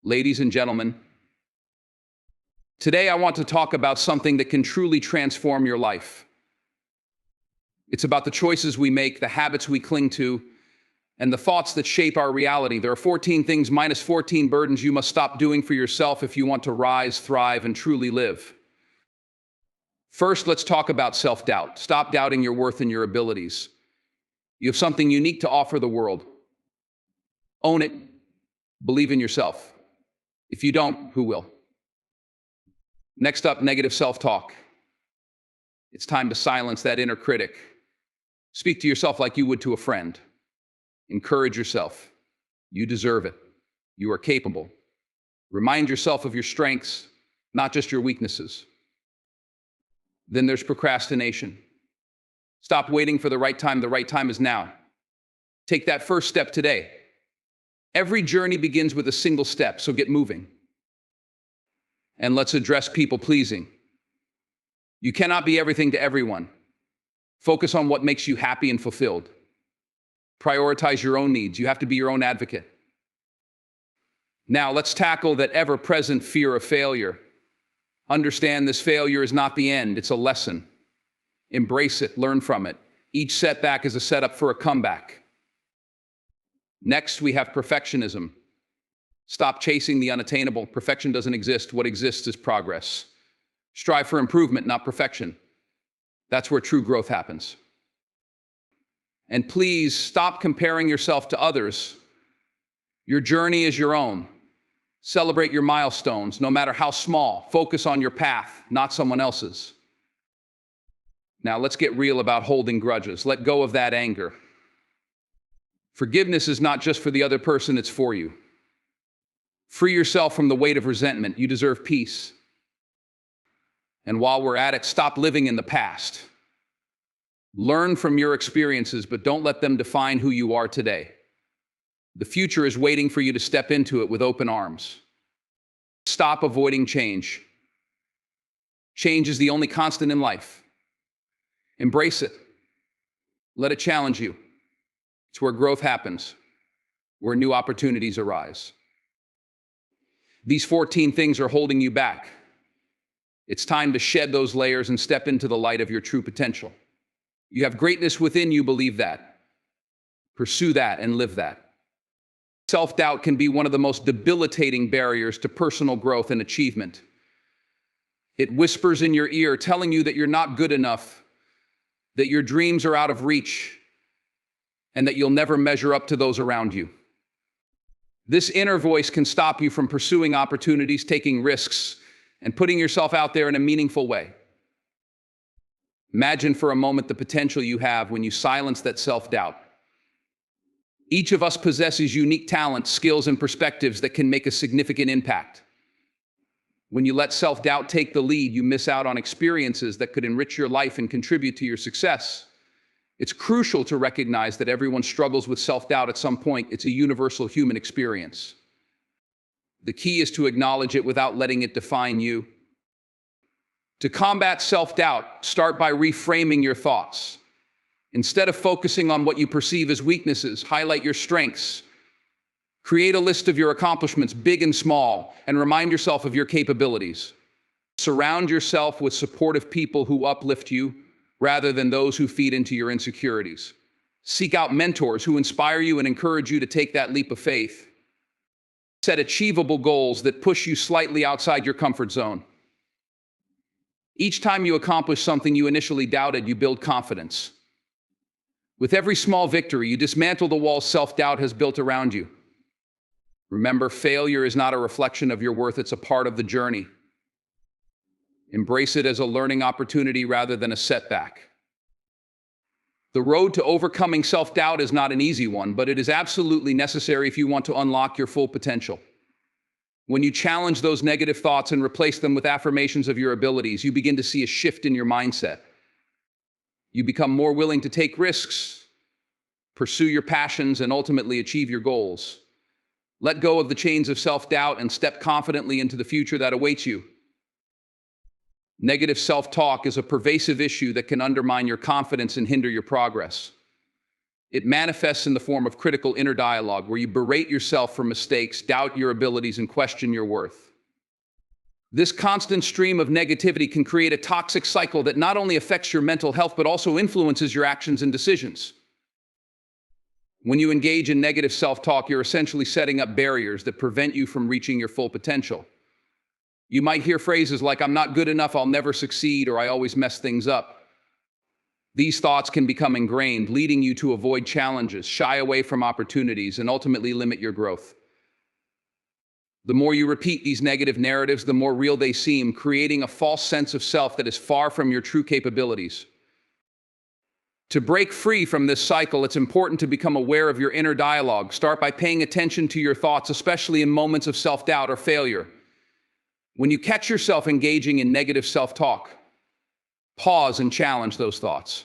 Ladies and gentlemen, today I want to talk about something that can truly transform your life. It's about the choices we make, the habits we cling to, and the thoughts that shape our reality. There are 14 things minus 14 burdens you must stop doing for yourself if you want to rise, thrive, and truly live. First, let's talk about self-doubt. Stop doubting your worth and your abilities. You have something unique to offer the world. Own it. Believe in yourself. If you don't, who will? Next up, negative self-talk. It's time to silence that inner critic. Speak to yourself like you would to a friend. Encourage yourself. You deserve it. You are capable. Remind yourself of your strengths, not just your weaknesses. Then there's procrastination. Stop waiting for the right time. The right time is now. Take that first step today. Every journey begins with a single step, so get moving. And let's address people-pleasing. You cannot be everything to everyone. Focus on what makes you happy and fulfilled. Prioritize your own needs. You have to be your own advocate. Now, let's tackle that ever-present fear of failure. Understand this failure is not the end, it's a lesson. Embrace it, learn from it. Each setback is a setup for a comeback. Next, we have perfectionism. Stop chasing the unattainable. Perfection doesn't exist. What exists is progress. Strive for improvement, not perfection. That's where true growth happens. And please stop comparing yourself to others. Your journey is your own. Celebrate your milestones, no matter how small. Focus on your path, not someone else's. Now, let's get real about holding grudges. Let go of that anger. Forgiveness is not just for the other person, it's for you. Free yourself from the weight of resentment. You deserve peace. And while we're at it, stop living in the past. Learn from your experiences, but don't let them define who you are today. The future is waiting for you to step into it with open arms. Stop avoiding change. Change is the only constant in life. Embrace it. Let it challenge you. It's where growth happens, where new opportunities arise. These 14 things are holding you back. It's time to shed those layers and step into the light of your true potential. You have greatness within you, believe that. Pursue that and live that. Self-doubt can be one of the most debilitating barriers to personal growth and achievement. It whispers in your ear, telling you that you're not good enough, that your dreams are out of reach, and that you'll never measure up to those around you. This inner voice can stop you from pursuing opportunities, taking risks, and putting yourself out there in a meaningful way. Imagine for a moment the potential you have when you silence that self-doubt. Each of us possesses unique talents, skills, and perspectives that can make a significant impact. When you let self-doubt take the lead, you miss out on experiences that could enrich your life and contribute to your success. It's crucial to recognize that everyone struggles with self-doubt at some point. It's a universal human experience. The key is to acknowledge it without letting it define you. To combat self-doubt, start by reframing your thoughts. Instead of focusing on what you perceive as weaknesses, highlight your strengths. Create a list of your accomplishments, big and small, and remind yourself of your capabilities. Surround yourself with supportive people who uplift you, rather than those who feed into your insecurities. Seek out mentors who inspire you and encourage you to take that leap of faith. Set achievable goals that push you slightly outside your comfort zone. Each time you accomplish something you initially doubted, you build confidence. With every small victory, you dismantle the walls self-doubt has built around you. Remember, failure is not a reflection of your worth, it's a part of the journey. Embrace it as a learning opportunity rather than a setback. The road to overcoming self-doubt is not an easy one, but it is absolutely necessary if you want to unlock your full potential. When you challenge those negative thoughts and replace them with affirmations of your abilities, you begin to see a shift in your mindset. You become more willing to take risks, pursue your passions, and ultimately achieve your goals. Let go of the chains of self-doubt and step confidently into the future that awaits you. Negative self-talk is a pervasive issue that can undermine your confidence and hinder your progress. It manifests in the form of critical inner dialogue, where you berate yourself for mistakes, doubt your abilities, and question your worth. This constant stream of negativity can create a toxic cycle that not only affects your mental health, but also influences your actions and decisions. When you engage in negative self-talk, you're essentially setting up barriers that prevent you from reaching your full potential. You might hear phrases like, "I'm not good enough, I'll never succeed," or "I always mess things up." These thoughts can become ingrained, leading you to avoid challenges, shy away from opportunities, and ultimately limit your growth. The more you repeat these negative narratives, the more real they seem, creating a false sense of self that is far from your true capabilities. To break free from this cycle, it's important to become aware of your inner dialogue. Start by paying attention to your thoughts, especially in moments of self-doubt or failure. When you catch yourself engaging in negative self-talk, pause and challenge those thoughts.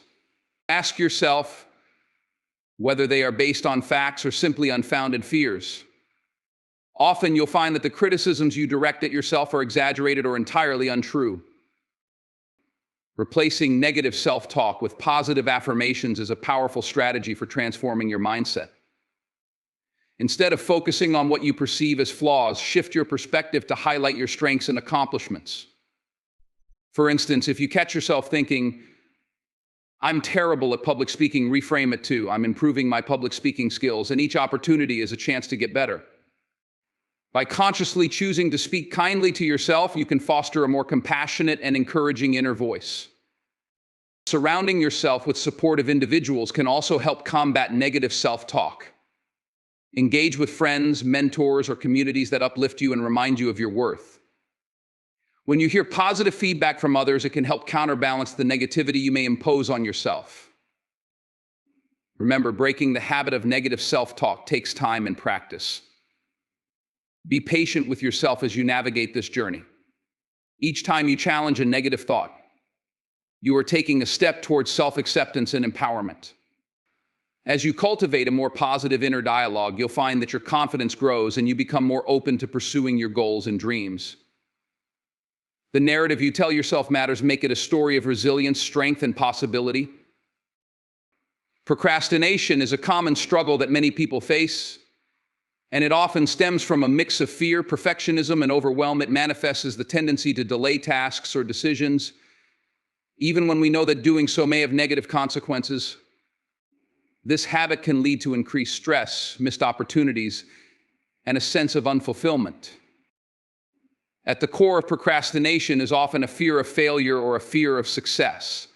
Ask yourself whether they are based on facts or simply unfounded fears. Often you'll find that the criticisms you direct at yourself are exaggerated or entirely untrue. Replacing negative self-talk with positive affirmations is a powerful strategy for transforming your mindset. Instead of focusing on what you perceive as flaws, shift your perspective to highlight your strengths and accomplishments. For instance, if you catch yourself thinking, "I'm terrible at public speaking," reframe it to, "I'm improving my public speaking skills, and each opportunity is a chance to get better." By consciously choosing to speak kindly to yourself, you can foster a more compassionate and encouraging inner voice. Surrounding yourself with supportive individuals can also help combat negative self-talk. Engage with friends, mentors, or communities that uplift you and remind you of your worth. When you hear positive feedback from others, it can help counterbalance the negativity you may impose on yourself. Remember, breaking the habit of negative self-talk takes time and practice. Be patient with yourself as you navigate this journey. Each time you challenge a negative thought, you are taking a step towards self-acceptance and empowerment. As you cultivate a more positive inner dialogue, you'll find that your confidence grows and you become more open to pursuing your goals and dreams. The narrative you tell yourself matters. Make it a story of resilience, strength, and possibility. Procrastination is a common struggle that many people face, and it often stems from a mix of fear, perfectionism, and overwhelm. It manifests as the tendency to delay tasks or decisions, even when we know that doing so may have negative consequences. This habit can lead to increased stress, missed opportunities, and a sense of unfulfillment. At the core of procrastination is often a fear of failure or a fear of success.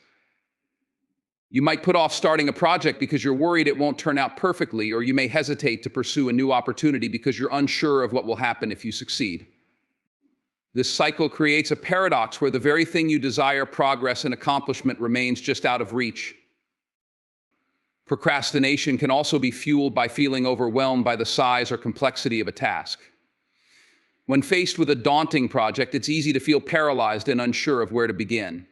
You might put off starting a project because you're worried it won't turn out perfectly, or you may hesitate to pursue a new opportunity because you're unsure of what will happen if you succeed. This cycle creates a paradox where the very thing you desire, progress and accomplishment, remains just out of reach. Procrastination can also be fueled by feeling overwhelmed by the size or complexity of a task. When faced with a daunting project, it's easy to feel paralyzed and unsure of where to begin.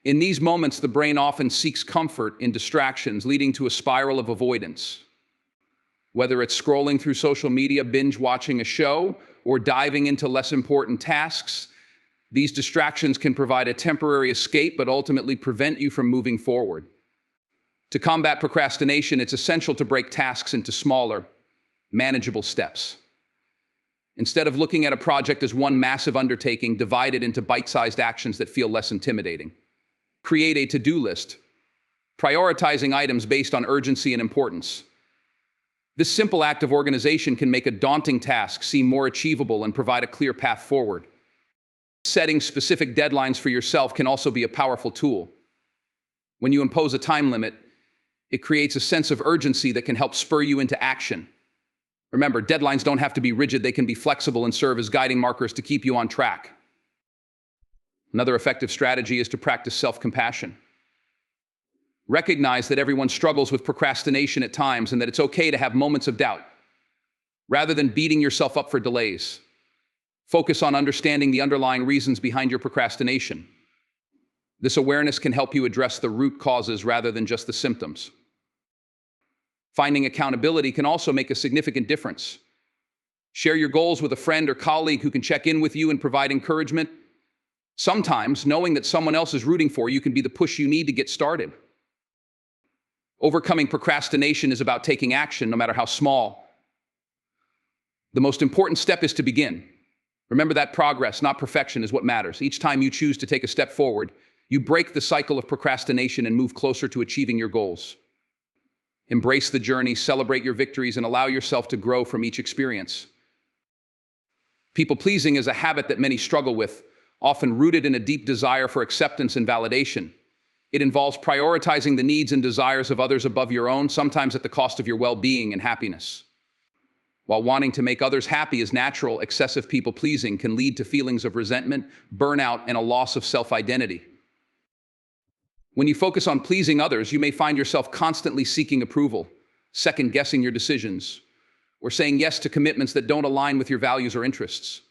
In these moments, the brain often seeks comfort in distractions, leading to a spiral of avoidance. Whether it's scrolling through social media, binge watching a show, or diving into less important tasks, these distractions can provide a temporary escape, but ultimately prevent you from moving forward. To combat procrastination, it's essential to break tasks into smaller, manageable steps. Instead of looking at a project as one massive undertaking, divide it into bite-sized actions that feel less intimidating. Create a to-do list, prioritizing items based on urgency and importance. This simple act of organization can make a daunting task seem more achievable and provide a clear path forward. Setting specific deadlines for yourself can also be a powerful tool. When you impose a time limit, it creates a sense of urgency that can help spur you into action. Remember, deadlines don't have to be rigid. They can be flexible and serve as guiding markers to keep you on track. Another effective strategy is to practice self-compassion. Recognize that everyone struggles with procrastination at times and that it's okay to have moments of doubt. Rather than beating yourself up for delays, focus on understanding the underlying reasons behind your procrastination. This awareness can help you address the root causes rather than just the symptoms. Finding accountability can also make a significant difference. Share your goals with a friend or colleague who can check in with you and provide encouragement. Sometimes, knowing that someone else is rooting for you can be the push you need to get started. Overcoming procrastination is about taking action, no matter how small. The most important step is to begin. Remember that progress, not perfection, is what matters. Each time you choose to take a step forward, you break the cycle of procrastination and move closer to achieving your goals. Embrace the journey, celebrate your victories, and allow yourself to grow from each experience. People-pleasing is a habit that many struggle with, often rooted in a deep desire for acceptance and validation. It involves prioritizing the needs and desires of others above your own, sometimes at the cost of your well-being and happiness. While wanting to make others happy is natural, excessive people-pleasing can lead to feelings of resentment, burnout, and a loss of self-identity. When you focus on pleasing others, you may find yourself constantly seeking approval, second-guessing your decisions, or saying yes to commitments that don't align with your values or interests.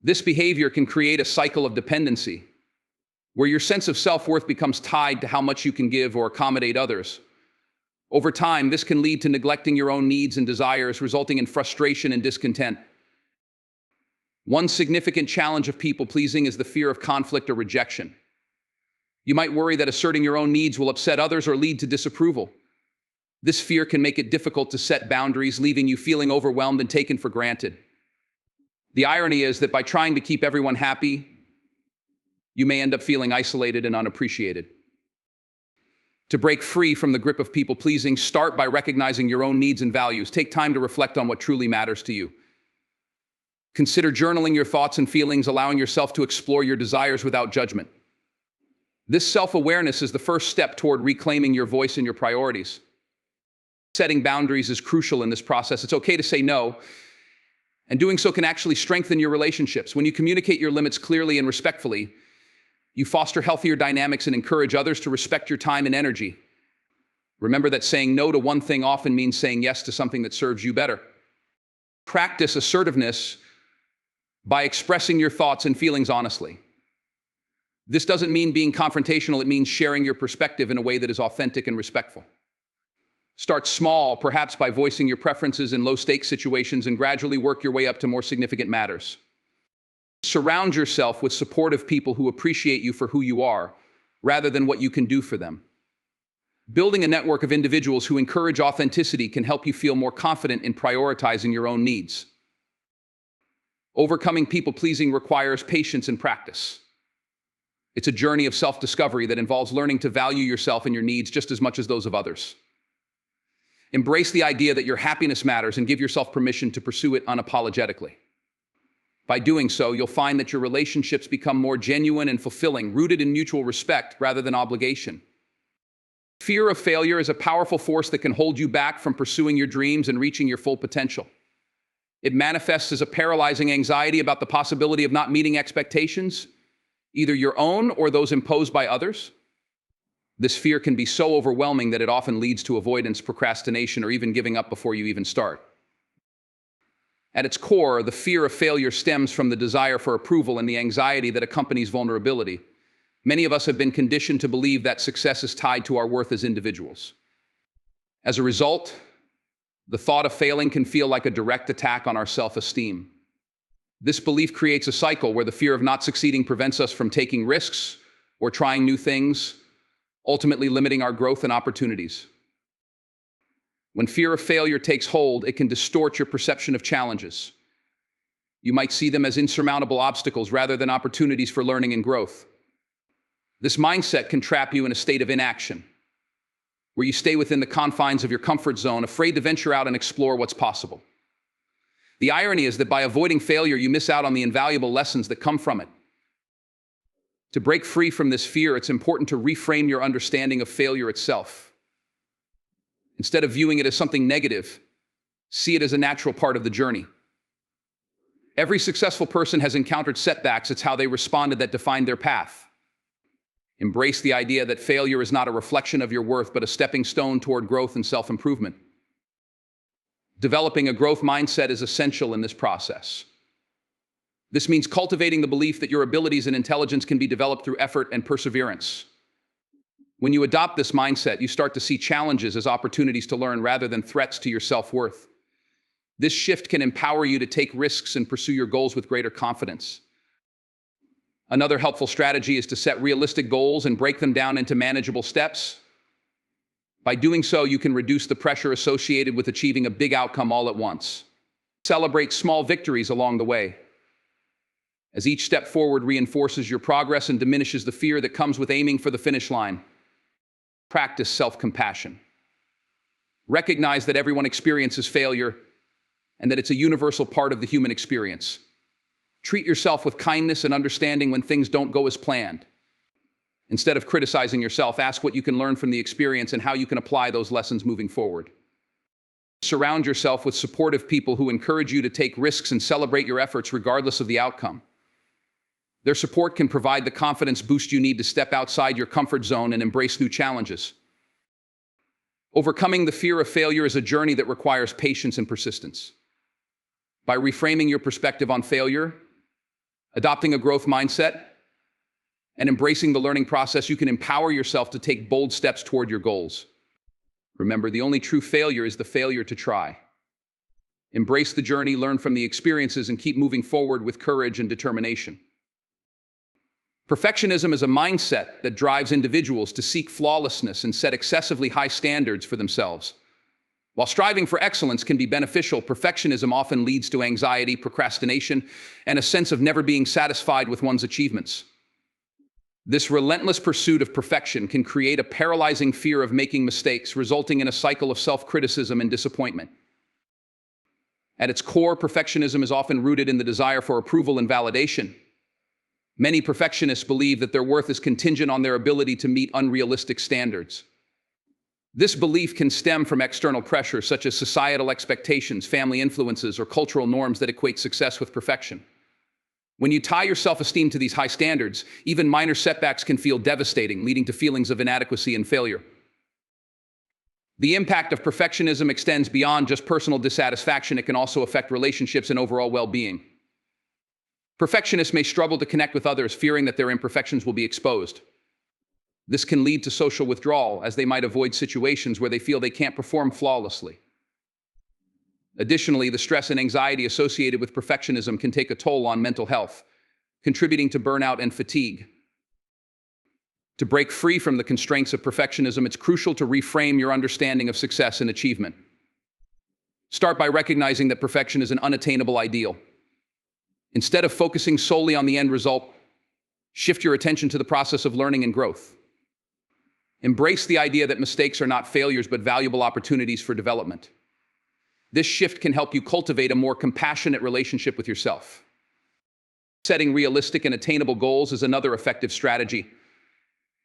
This behavior can create a cycle of dependency, where your sense of self-worth becomes tied to how much you can give or accommodate others. Over time, this can lead to neglecting your own needs and desires, resulting in frustration and discontent. One significant challenge of people-pleasing is the fear of conflict or rejection. You might worry that asserting your own needs will upset others or lead to disapproval. This fear can make it difficult to set boundaries, leaving you feeling overwhelmed and taken for granted. The irony is that by trying to keep everyone happy, you may end up feeling isolated and unappreciated. To break free from the grip of people-pleasing, start by recognizing your own needs and values. Take time to reflect on what truly matters to you. Consider journaling your thoughts and feelings, allowing yourself to explore your desires without judgment. This self-awareness is the first step toward reclaiming your voice and your priorities. Setting boundaries is crucial in this process. It's okay to say no, and doing so can actually strengthen your relationships. When you communicate your limits clearly and respectfully, you foster healthier dynamics and encourage others to respect your time and energy. Remember that saying no to one thing often means saying yes to something that serves you better. Practice assertiveness by expressing your thoughts and feelings honestly. This doesn't mean being confrontational, it means sharing your perspective in a way that is authentic and respectful. Start small, perhaps by voicing your preferences in low-stakes situations, and gradually work your way up to more significant matters. Surround yourself with supportive people who appreciate you for who you are, rather than what you can do for them. Building a network of individuals who encourage authenticity can help you feel more confident in prioritizing your own needs. Overcoming people-pleasing requires patience and practice. It's a journey of self-discovery that involves learning to value yourself and your needs just as much as those of others. Embrace the idea that your happiness matters and give yourself permission to pursue it unapologetically. By doing so, you'll find that your relationships become more genuine and fulfilling, rooted in mutual respect rather than obligation. Fear of failure is a powerful force that can hold you back from pursuing your dreams and reaching your full potential. It manifests as a paralyzing anxiety about the possibility of not meeting expectations, either your own or those imposed by others. This fear can be so overwhelming that it often leads to avoidance, procrastination, or even giving up before you even start. At its core, the fear of failure stems from the desire for approval and the anxiety that accompanies vulnerability. Many of us have been conditioned to believe that success is tied to our worth as individuals. As a result, the thought of failing can feel like a direct attack on our self-esteem. This belief creates a cycle where the fear of not succeeding prevents us from taking risks or trying new things, ultimately limiting our growth and opportunities. When fear of failure takes hold, it can distort your perception of challenges. You might see them as insurmountable obstacles rather than opportunities for learning and growth. This mindset can trap you in a state of inaction, where you stay within the confines of your comfort zone, afraid to venture out and explore what's possible. The irony is that by avoiding failure, you miss out on the invaluable lessons that come from it. To break free from this fear, it's important to reframe your understanding of failure itself. Instead of viewing it as something negative, see it as a natural part of the journey. Every successful person has encountered setbacks. It's how they responded that defined their path. Embrace the idea that failure is not a reflection of your worth, but a stepping stone toward growth and self-improvement. Developing a growth mindset is essential in this process. This means cultivating the belief that your abilities and intelligence can be developed through effort and perseverance. When you adopt this mindset, you start to see challenges as opportunities to learn rather than threats to your self-worth. This shift can empower you to take risks and pursue your goals with greater confidence. Another helpful strategy is to set realistic goals and break them down into manageable steps. By doing so, you can reduce the pressure associated with achieving a big outcome all at once. Celebrate small victories along the way, as each step forward reinforces your progress and diminishes the fear that comes with aiming for the finish line. Practice self-compassion. Recognize that everyone experiences failure and that it's a universal part of the human experience. Treat yourself with kindness and understanding when things don't go as planned. Instead of criticizing yourself, ask what you can learn from the experience and how you can apply those lessons moving forward. Surround yourself with supportive people who encourage you to take risks and celebrate your efforts regardless of the outcome. Their support can provide the confidence boost you need to step outside your comfort zone and embrace new challenges. Overcoming the fear of failure is a journey that requires patience and persistence. By reframing your perspective on failure, adopting a growth mindset, and embracing the learning process, you can empower yourself to take bold steps toward your goals. Remember, the only true failure is the failure to try. Embrace the journey, learn from the experiences, and keep moving forward with courage and determination. Perfectionism is a mindset that drives individuals to seek flawlessness and set excessively high standards for themselves. While striving for excellence can be beneficial, perfectionism often leads to anxiety, procrastination, and a sense of never being satisfied with one's achievements. This relentless pursuit of perfection can create a paralyzing fear of making mistakes, resulting in a cycle of self-criticism and disappointment. At its core, perfectionism is often rooted in the desire for approval and validation. Many perfectionists believe that their worth is contingent on their ability to meet unrealistic standards. This belief can stem from external pressures such as societal expectations, family influences, or cultural norms that equate success with perfection. When you tie your self-esteem to these high standards, even minor setbacks can feel devastating, leading to feelings of inadequacy and failure. The impact of perfectionism extends beyond just personal dissatisfaction. It can also affect relationships and overall well-being. Perfectionists may struggle to connect with others, fearing that their imperfections will be exposed. This can lead to social withdrawal, as they might avoid situations where they feel they can't perform flawlessly. Additionally, the stress and anxiety associated with perfectionism can take a toll on mental health, contributing to burnout and fatigue. To break free from the constraints of perfectionism, it's crucial to reframe your understanding of success and achievement. Start by recognizing that perfection is an unattainable ideal. Instead of focusing solely on the end result, shift your attention to the process of learning and growth. Embrace the idea that mistakes are not failures but valuable opportunities for development. This shift can help you cultivate a more compassionate relationship with yourself. Setting realistic and attainable goals is another effective strategy.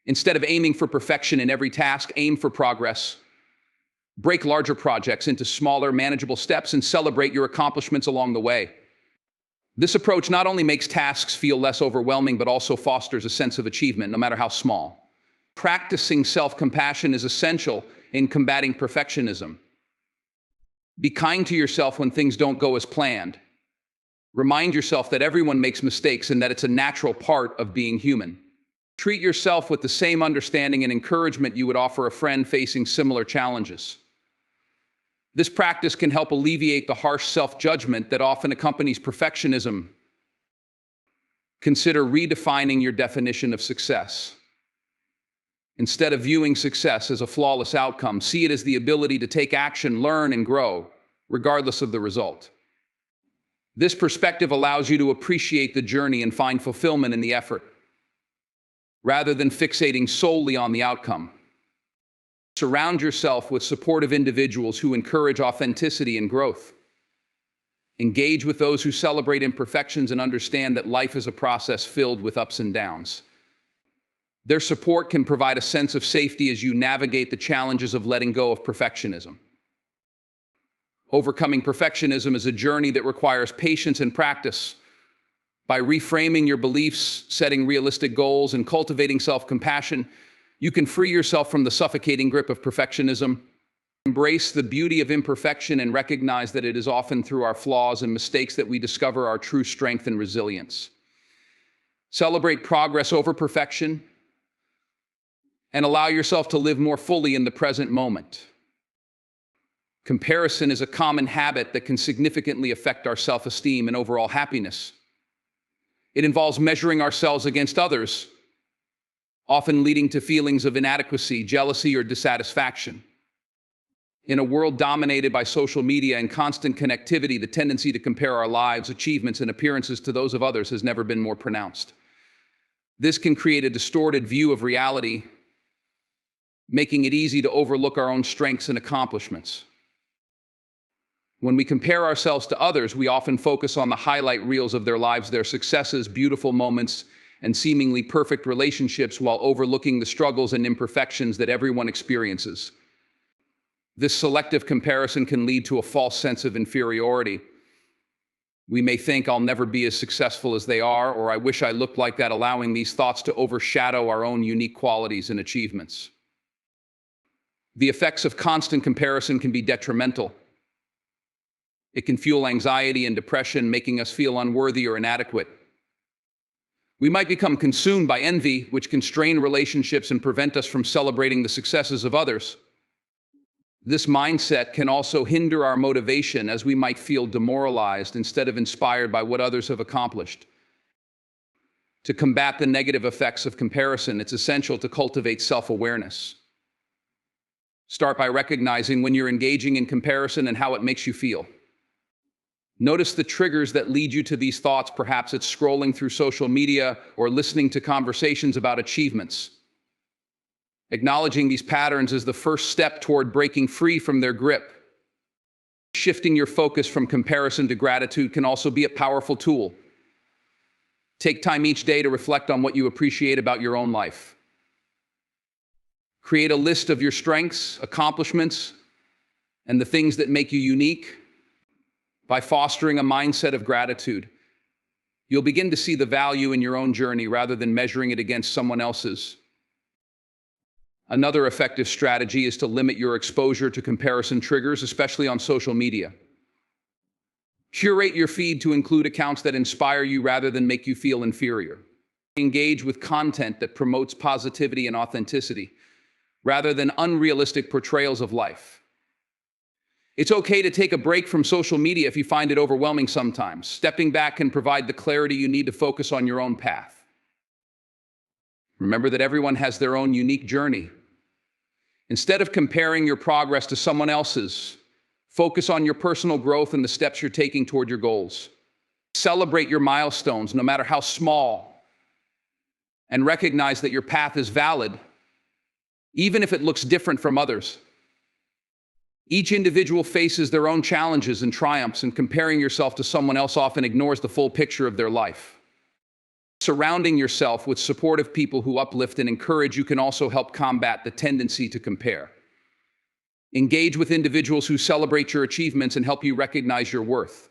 Instead of aiming for perfection in every task, aim for progress. Break larger projects into smaller, manageable steps and celebrate your accomplishments along the way. This approach not only makes tasks feel less overwhelming, but also fosters a sense of achievement, no matter how small. Practicing self-compassion is essential in combating perfectionism. Be kind to yourself when things don't go as planned. Remind yourself that everyone makes mistakes and that it's a natural part of being human. Treat yourself with the same understanding and encouragement you would offer a friend facing similar challenges. This practice can help alleviate the harsh self-judgment that often accompanies perfectionism. Consider redefining your definition of success. Instead of viewing success as a flawless outcome, see it as the ability to take action, learn, and grow, regardless of the result. This perspective allows you to appreciate the journey and find fulfillment in the effort, rather than fixating solely on the outcome. Surround yourself with supportive individuals who encourage authenticity and growth. Engage with those who celebrate imperfections and understand that life is a process filled with ups and downs. Their support can provide a sense of safety as you navigate the challenges of letting go of perfectionism. Overcoming perfectionism is a journey that requires patience and practice. By reframing your beliefs, setting realistic goals, and cultivating self-compassion, you can free yourself from the suffocating grip of perfectionism. Embrace the beauty of imperfection and recognize that it is often through our flaws and mistakes that we discover our true strength and resilience. Celebrate progress over perfection and allow yourself to live more fully in the present moment. Comparison is a common habit that can significantly affect our self-esteem and overall happiness. It involves measuring ourselves against others, often leading to feelings of inadequacy, jealousy, or dissatisfaction. In a world dominated by social media and constant connectivity, the tendency to compare our lives, achievements, and appearances to those of others has never been more pronounced. This can create a distorted view of reality, making it easy to overlook our own strengths and accomplishments. When we compare ourselves to others, we often focus on the highlight reels of their lives, their successes, beautiful moments, and seemingly perfect relationships, while overlooking the struggles and imperfections that everyone experiences. This selective comparison can lead to a false sense of inferiority. We may think, "I'll never be as successful as they are," or "I wish I looked like that," allowing these thoughts to overshadow our own unique qualities and achievements. The effects of constant comparison can be detrimental. It can fuel anxiety and depression, making us feel unworthy or inadequate. We might become consumed by envy, which can strain relationships and prevent us from celebrating the successes of others. This mindset can also hinder our motivation, as we might feel demoralized instead of inspired by what others have accomplished. To combat the negative effects of comparison, it's essential to cultivate self-awareness. Start by recognizing when you're engaging in comparison and how it makes you feel. Notice the triggers that lead you to these thoughts. Perhaps it's scrolling through social media or listening to conversations about achievements. Acknowledging these patterns is the first step toward breaking free from their grip. Shifting your focus from comparison to gratitude can also be a powerful tool. Take time each day to reflect on what you appreciate about your own life. Create a list of your strengths, accomplishments, and the things that make you unique. By fostering a mindset of gratitude, you'll begin to see the value in your own journey rather than measuring it against someone else's. Another effective strategy is to limit your exposure to comparison triggers, especially on social media. Curate your feed to include accounts that inspire you rather than make you feel inferior. Engage with content that promotes positivity and authenticity, rather than unrealistic portrayals of life. It's okay to take a break from social media if you find it overwhelming sometimes. Stepping back can provide the clarity you need to focus on your own path. Remember that everyone has their own unique journey. Instead of comparing your progress to someone else's, focus on your personal growth and the steps you're taking toward your goals. Celebrate your milestones, no matter how small, and recognize that your path is valid, even if it looks different from others. Each individual faces their own challenges and triumphs, and comparing yourself to someone else often ignores the full picture of their life. Surrounding yourself with supportive people who uplift and encourage you can also help combat the tendency to compare. Engage with individuals who celebrate your achievements and help you recognize your worth.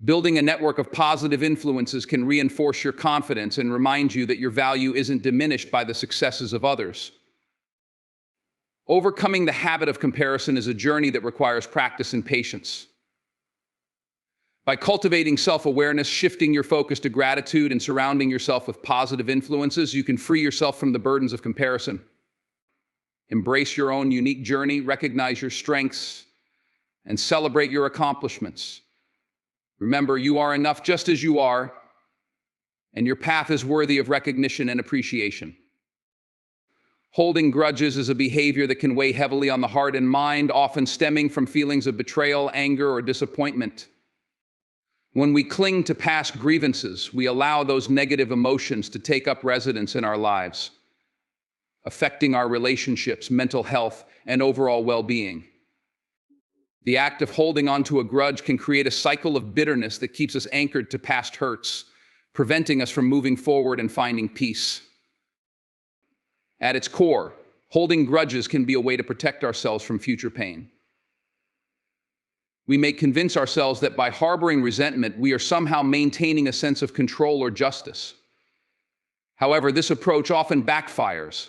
Building a network of positive influences can reinforce your confidence and remind you that your value isn't diminished by the successes of others. Overcoming the habit of comparison is a journey that requires practice and patience. By cultivating self-awareness, shifting your focus to gratitude, and surrounding yourself with positive influences, you can free yourself from the burdens of comparison. Embrace your own unique journey, recognize your strengths, and celebrate your accomplishments. Remember, you are enough just as you are, and your path is worthy of recognition and appreciation. Holding grudges is a behavior that can weigh heavily on the heart and mind, often stemming from feelings of betrayal, anger, or disappointment. When we cling to past grievances, we allow those negative emotions to take up residence in our lives, affecting our relationships, mental health, and overall well-being. The act of holding on to a grudge can create a cycle of bitterness that keeps us anchored to past hurts, preventing us from moving forward and finding peace. At its core, holding grudges can be a way to protect ourselves from future pain. We may convince ourselves that by harboring resentment, we are somehow maintaining a sense of control or justice. However, this approach often backfires.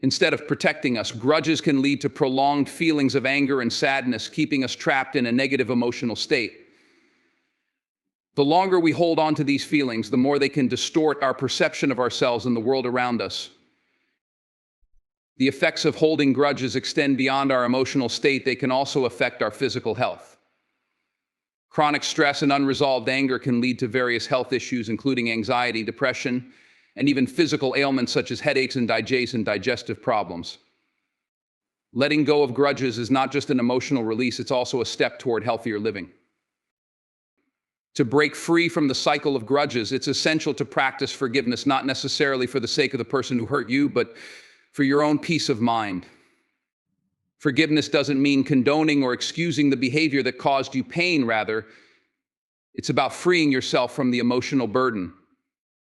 Instead of protecting us, grudges can lead to prolonged feelings of anger and sadness, keeping us trapped in a negative emotional state. The longer we hold on to these feelings, the more they can distort our perception of ourselves and the world around us. The effects of holding grudges extend beyond our emotional state. They can also affect our physical health. Chronic stress and unresolved anger can lead to various health issues, including anxiety, depression, and even physical ailments such as headaches and digestive problems. Letting go of grudges is not just an emotional release, it's also a step toward healthier living. To break free from the cycle of grudges, it's essential to practice forgiveness, not necessarily for the sake of the person who hurt you, but for your own peace of mind. Forgiveness doesn't mean condoning or excusing the behavior that caused you pain. Rather, it's about freeing yourself from the emotional burden.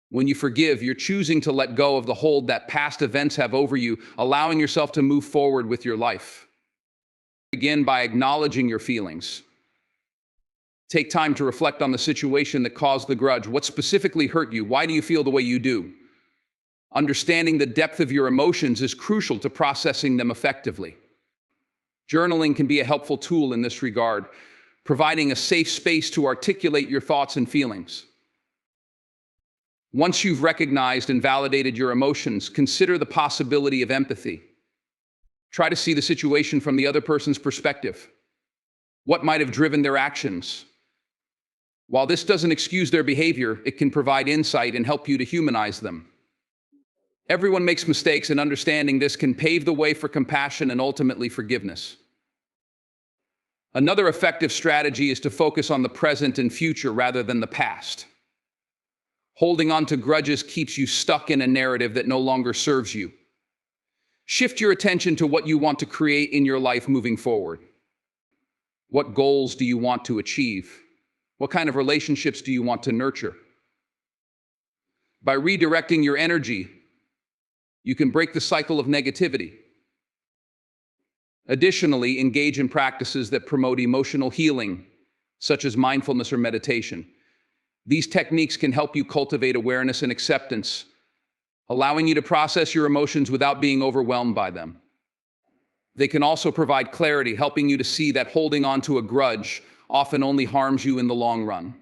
When you forgive, you're choosing to let go of the hold that past events have over you, allowing yourself to move forward with your life. Begin by acknowledging your feelings. Take time to reflect on the situation that caused the grudge. What specifically hurt you? Why do you feel the way you do? Understanding the depth of your emotions is crucial to processing them effectively. Journaling can be a helpful tool in this regard, providing a safe space to articulate your thoughts and feelings. Once you've recognized and validated your emotions, consider the possibility of empathy. Try to see the situation from the other person's perspective. What might have driven their actions? While this doesn't excuse their behavior, it can provide insight and help you to humanize them. Everyone makes mistakes, and understanding this can pave the way for compassion and ultimately forgiveness. Another effective strategy is to focus on the present and future rather than the past. Holding on to grudges keeps you stuck in a narrative that no longer serves you. Shift your attention to what you want to create in your life moving forward. What goals do you want to achieve? What kind of relationships do you want to nurture? By redirecting your energy, you can break the cycle of negativity. Additionally, engage in practices that promote emotional healing, such as mindfulness or meditation. These techniques can help you cultivate awareness and acceptance, allowing you to process your emotions without being overwhelmed by them. They can also provide clarity, helping you to see that holding on to a grudge often only harms you in the long run.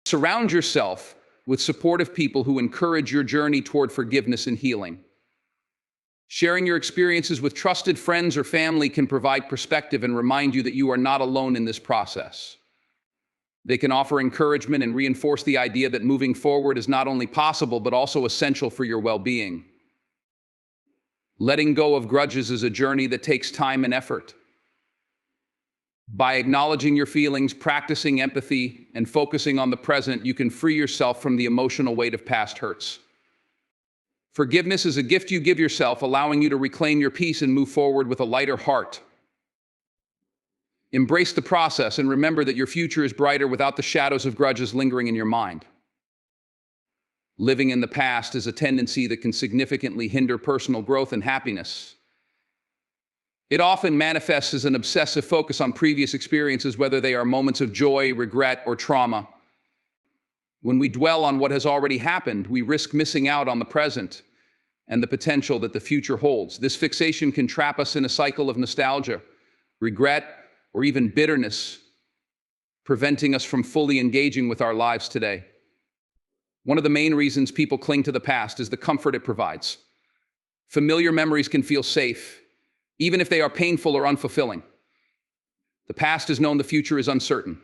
Surround yourself with supportive people who encourage your journey toward forgiveness and healing. Sharing your experiences with trusted friends or family can provide perspective and remind you that you are not alone in this process. They can offer encouragement and reinforce the idea that moving forward is not only possible, but also essential for your well-being. Letting go of grudges is a journey that takes time and effort. By acknowledging your feelings, practicing empathy, and focusing on the present, you can free yourself from the emotional weight of past hurts. Forgiveness is a gift you give yourself, allowing you to reclaim your peace and move forward with a lighter heart. Embrace the process and remember that your future is brighter without the shadows of grudges lingering in your mind. Living in the past is a tendency that can significantly hinder personal growth and happiness. It often manifests as an obsessive focus on previous experiences, whether they are moments of joy, regret, or trauma. When we dwell on what has already happened, we risk missing out on the present and the potential that the future holds. This fixation can trap us in a cycle of nostalgia, regret, or even bitterness, preventing us from fully engaging with our lives today. One of the main reasons people cling to the past is the comfort it provides. Familiar memories can feel safe, even if they are painful or unfulfilling. The past is known, the future is uncertain.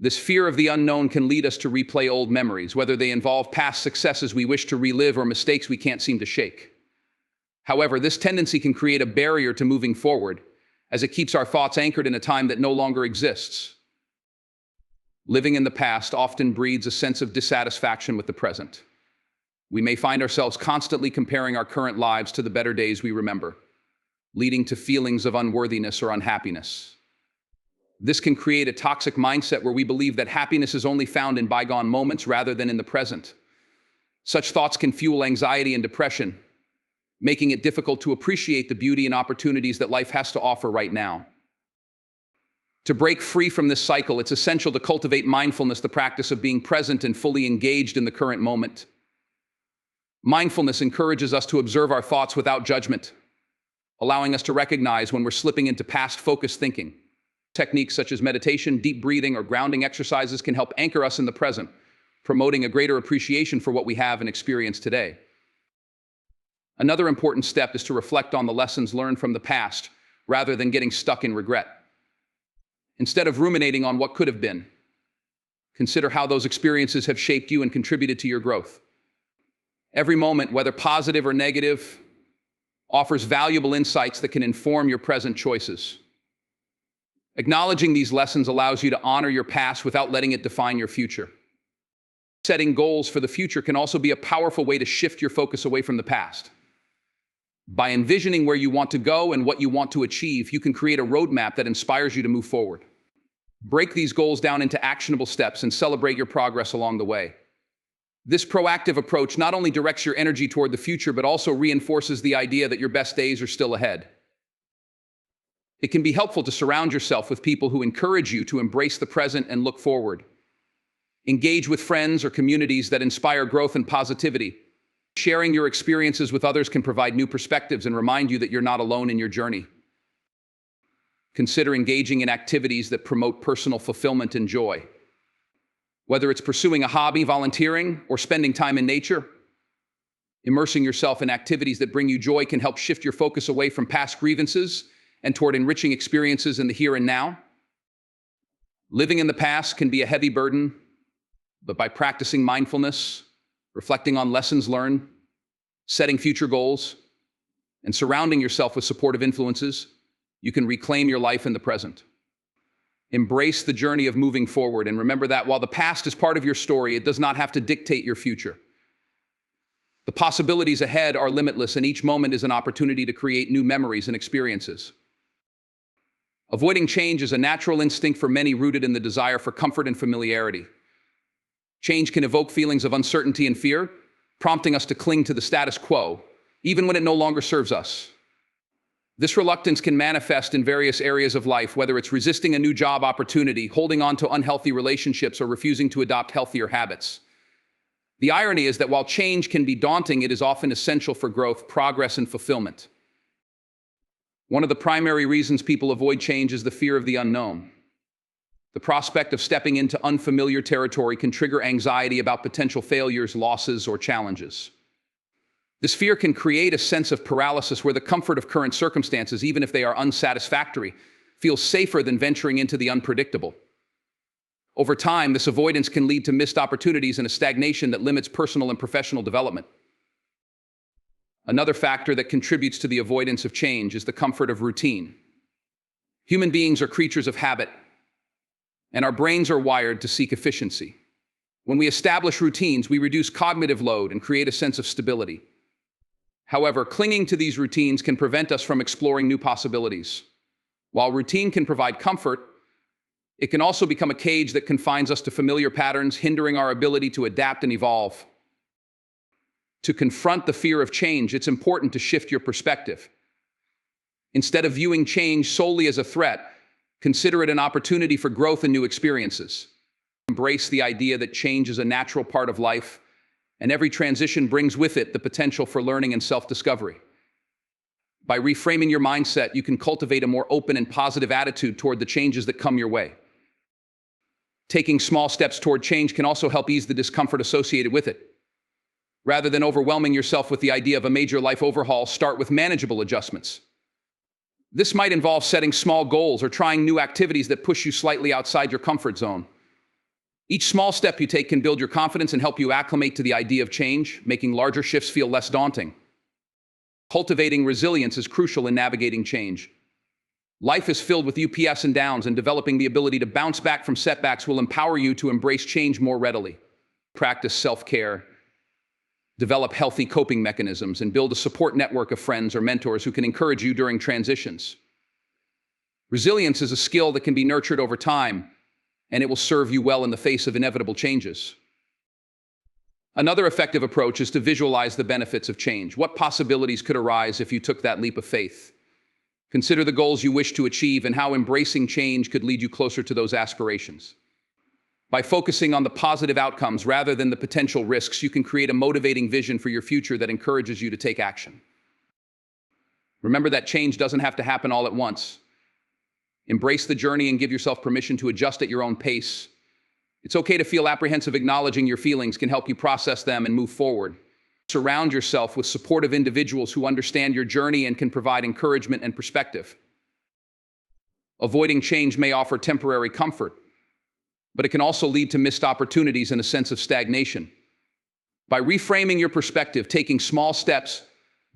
This fear of the unknown can lead us to replay old memories, whether they involve past successes we wish to relive or mistakes we can't seem to shake. However, this tendency can create a barrier to moving forward, as it keeps our thoughts anchored in a time that no longer exists. Living in the past often breeds a sense of dissatisfaction with the present. We may find ourselves constantly comparing our current lives to the better days we remember, leading to feelings of unworthiness or unhappiness. This can create a toxic mindset where we believe that happiness is only found in bygone moments rather than in the present. Such thoughts can fuel anxiety and depression, making it difficult to appreciate the beauty and opportunities that life has to offer right now. To break free from this cycle, it's essential to cultivate mindfulness, the practice of being present and fully engaged in the current moment. Mindfulness encourages us to observe our thoughts without judgment, allowing us to recognize when we're slipping into past-focused thinking. Techniques such as meditation, deep breathing, or grounding exercises can help anchor us in the present, promoting a greater appreciation for what we have and experience today. Another important step is to reflect on the lessons learned from the past, rather than getting stuck in regret. Instead of ruminating on what could have been, consider how those experiences have shaped you and contributed to your growth. Every moment, whether positive or negative, offers valuable insights that can inform your present choices. Acknowledging these lessons allows you to honor your past without letting it define your future. Setting goals for the future can also be a powerful way to shift your focus away from the past. By envisioning where you want to go and what you want to achieve, you can create a roadmap that inspires you to move forward. Break these goals down into actionable steps and celebrate your progress along the way. This proactive approach not only directs your energy toward the future, but also reinforces the idea that your best days are still ahead. It can be helpful to surround yourself with people who encourage you to embrace the present and look forward. Engage with friends or communities that inspire growth and positivity. Sharing your experiences with others can provide new perspectives and remind you that you're not alone in your journey. Consider engaging in activities that promote personal fulfillment and joy. Whether it's pursuing a hobby, volunteering, or spending time in nature, immersing yourself in activities that bring you joy can help shift your focus away from past grievances and toward enriching experiences in the here and now. Living in the past can be a heavy burden, but by practicing mindfulness, reflecting on lessons learned, setting future goals, and surrounding yourself with supportive influences, you can reclaim your life in the present. Embrace the journey of moving forward, and remember that while the past is part of your story, it does not have to dictate your future. The possibilities ahead are limitless, and each moment is an opportunity to create new memories and experiences. Avoiding change is a natural instinct for many, rooted in the desire for comfort and familiarity. Change can evoke feelings of uncertainty and fear, prompting us to cling to the status quo, even when it no longer serves us. This reluctance can manifest in various areas of life, whether it's resisting a new job opportunity, holding on to unhealthy relationships, or refusing to adopt healthier habits. The irony is that while change can be daunting, it is often essential for growth, progress, and fulfillment. One of the primary reasons people avoid change is the fear of the unknown. The prospect of stepping into unfamiliar territory can trigger anxiety about potential failures, losses, or challenges. This fear can create a sense of paralysis where the comfort of current circumstances, even if they are unsatisfactory, feels safer than venturing into the unpredictable. Over time, this avoidance can lead to missed opportunities and a stagnation that limits personal and professional development. Another factor that contributes to the avoidance of change is the comfort of routine. Human beings are creatures of habit, and our brains are wired to seek efficiency. When we establish routines, we reduce cognitive load and create a sense of stability. However, clinging to these routines can prevent us from exploring new possibilities. While routine can provide comfort, it can also become a cage that confines us to familiar patterns, hindering our ability to adapt and evolve. To confront the fear of change, it's important to shift your perspective. Instead of viewing change solely as a threat, consider it an opportunity for growth and new experiences. Embrace the idea that change is a natural part of life, and every transition brings with it the potential for learning and self-discovery. By reframing your mindset, you can cultivate a more open and positive attitude toward the changes that come your way. Taking small steps toward change can also help ease the discomfort associated with it. Rather than overwhelming yourself with the idea of a major life overhaul, start with manageable adjustments. This might involve setting small goals or trying new activities that push you slightly outside your comfort zone. Each small step you take can build your confidence and help you acclimate to the idea of change, making larger shifts feel less daunting. Cultivating resilience is crucial in navigating change. Life is filled with ups and downs, and developing the ability to bounce back from setbacks will empower you to embrace change more readily. Practice self-care, develop healthy coping mechanisms, and build a support network of friends or mentors who can encourage you during transitions. Resilience is a skill that can be nurtured over time, and it will serve you well in the face of inevitable changes. Another effective approach is to visualize the benefits of change. What possibilities could arise if you took that leap of faith? Consider the goals you wish to achieve and how embracing change could lead you closer to those aspirations. By focusing on the positive outcomes rather than the potential risks, you can create a motivating vision for your future that encourages you to take action. Remember that change doesn't have to happen all at once. Embrace the journey and give yourself permission to adjust at your own pace. It's okay to feel apprehensive. Acknowledging your feelings can help you process them and move forward. Surround yourself with supportive individuals who understand your journey and can provide encouragement and perspective. Avoiding change may offer temporary comfort, but it can also lead to missed opportunities and a sense of stagnation. By reframing your perspective, taking small steps,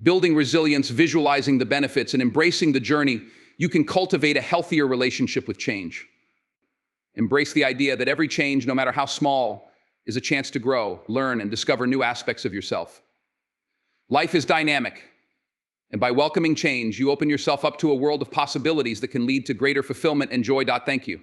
Building resilience, visualizing the benefits, and embracing the journey, you can cultivate a healthier relationship with change. Embrace the idea that every change, no matter how small, is a chance to grow, learn, and discover new aspects of yourself. Life is dynamic, and by welcoming change, you open yourself up to a world of possibilities that can lead to greater fulfillment and joy. Thank you.